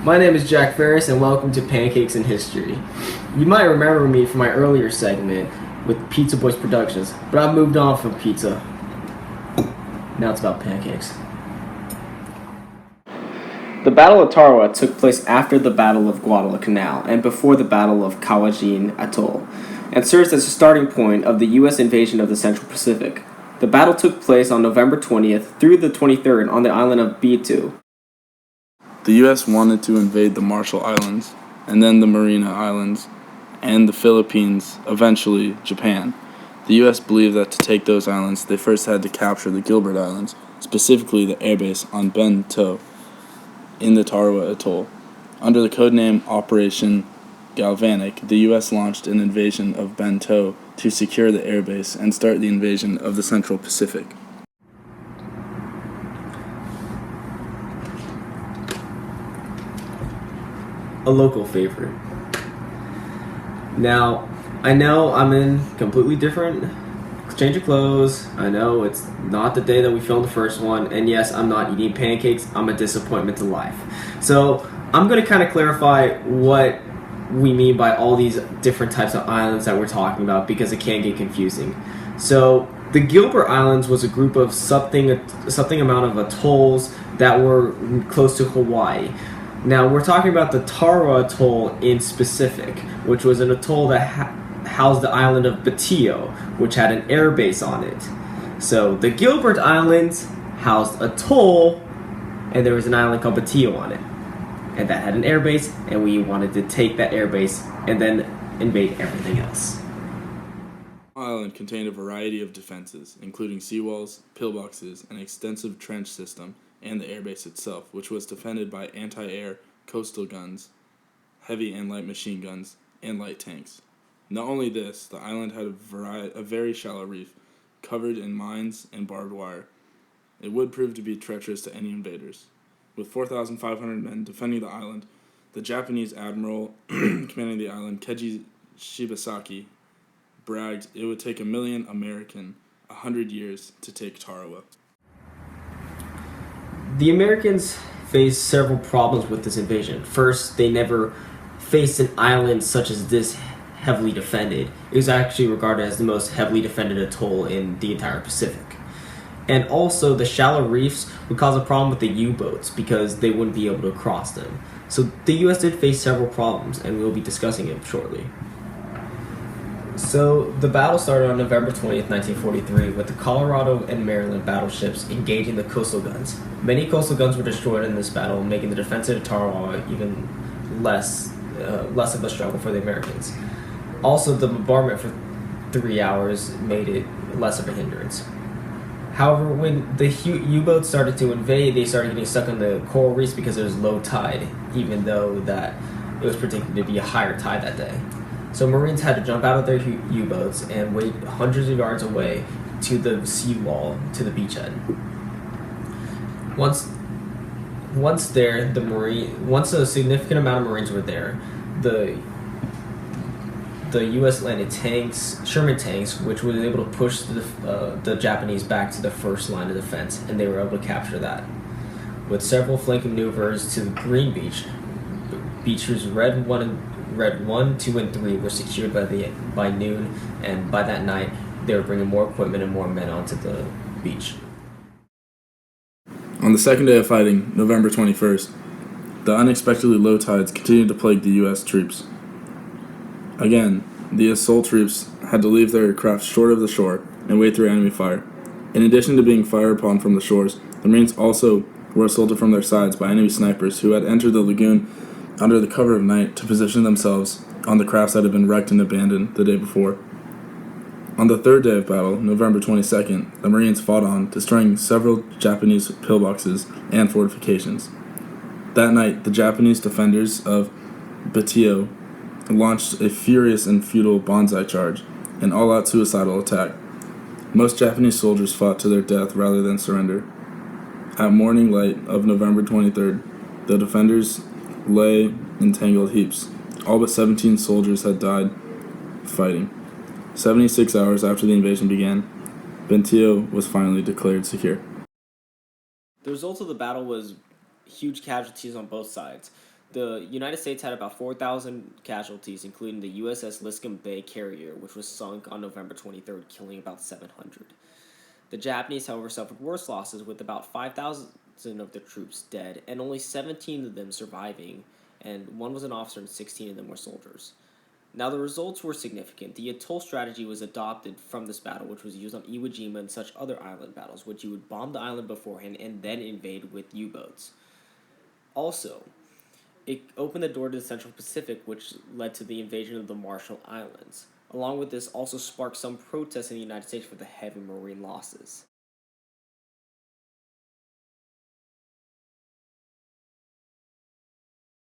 My name is Jack Ferris, and welcome to Pancakes in History. You might remember me from my earlier segment with Pizza Boys Productions, but I've moved on from pizza. Now it's about pancakes. The Battle of Tarawa took place after the Battle of Guadalcanal and before the Battle of Kawajin Atoll, and serves as a starting point of the U.S. invasion of the Central Pacific. The battle took place on November 20th through the 23rd on the island of Beitu. The U.S. wanted to invade the Marshall Islands, and then the Mariana Islands, and the Philippines, eventually Japan. The U.S. believed that to take those islands, they first had to capture the Gilbert Islands, specifically the airbase on Bento in the Tarawa Atoll. Under the codename Operation Galvanic, the U.S. launched an invasion of Bento to secure the airbase and start the invasion of the Central Pacific. A local favorite. Now, I know I'm in completely different change of clothes. I know it's not the day that we filmed the first one, and yes, I'm not eating pancakes. I'm a disappointment to life. So I'm going to kind of clarify what we mean by all these different types of islands that we're talking about, because it can get confusing. So the Gilbert Islands was a group of something amount of atolls that were close to Hawaii. Now we're talking about the Tarawa Atoll in specific, which was an atoll that housed the island of Batio, which had an air base on it. So the Gilbert Islands housed a atoll, and there was an island called Batio on it, and that had an air base, and we wanted to take that air base and then invade everything else. The island contained a variety of defenses, including seawalls, pillboxes, an extensive trench system, and the airbase itself, which was defended by anti-air coastal guns, heavy and light machine guns, and light tanks. Not only this, the island had a very shallow reef, covered in mines and barbed wire. It would prove to be treacherous to any invaders. With 4,500 men defending the island, the Japanese admiral commanding the island, Keiji Shibasaki, bragged it would take 1 million American 100 years to take Tarawa. The Americans faced several problems with this invasion. First, they never faced an island such as this heavily defended. It was actually regarded as the most heavily defended atoll in the entire Pacific. And also, the shallow reefs would cause a problem with the U-boats because they wouldn't be able to cross them. So the U.S. did face several problems, and we'll be discussing it shortly. So the battle started on November 20th, 1943, with the Colorado and Maryland battleships engaging the coastal guns. Many coastal guns were destroyed in this battle, making the defense of Tarawa even less of a struggle for the Americans. Also, the bombardment for 3 hours made it less of a hindrance. However, when the U-boats started to invade, they started getting stuck on the coral reefs because there was low tide, even though that it was predicted to be a higher tide that day. So Marines had to jump out of their U-boats and wait hundreds of yards away to the seawall, to the beachhead. Once a significant amount of Marines were there, the U.S. landed tanks, Sherman tanks, which was able to push the Japanese back to the first line of defense, and they were able to capture that. With several flanking maneuvers to the Green Beach, beaches Red 1, 2, and 3 were secured by noon, and by that night, they were bringing more equipment and more men onto the beach. On the second day of fighting, November 21st, the unexpectedly low tides continued to plague the U.S. troops. Again, the assault troops had to leave their craft short of the shore and wade through enemy fire. In addition to being fired upon from the shores, the Marines also were assaulted from their sides by enemy snipers who had entered the lagoon under the cover of night to position themselves on the crafts that had been wrecked and abandoned the day before. On the third day of battle, November 22nd, the Marines fought on, destroying several Japanese pillboxes and fortifications. That night, the Japanese defenders of Batio launched a furious and futile banzai charge, an all-out suicidal attack. Most Japanese soldiers fought to their death rather than surrender. At morning light of November 23rd, the defenders lay in tangled heaps. All but 17 soldiers had died fighting. 76 hours after the invasion began, Bentio was finally declared secure. The result of the battle was huge casualties on both sides. The United States had about 4,000 casualties, including the USS Liscum Bay carrier, which was sunk on November 23rd, killing about 700. The Japanese, however, suffered worse losses, with about 5,000 of their troops dead and only 17 of them surviving, and one was an officer and 16 of them were soldiers. Now, the results were significant. The atoll strategy was adopted from this battle, which was used on Iwo Jima and such other island battles, which you would bomb the island beforehand and then invade with U-boats. Also, it opened the door to the Central Pacific, which led to the invasion of the Marshall Islands. Along with this, also sparked some protests in the United States for the heavy Marine losses.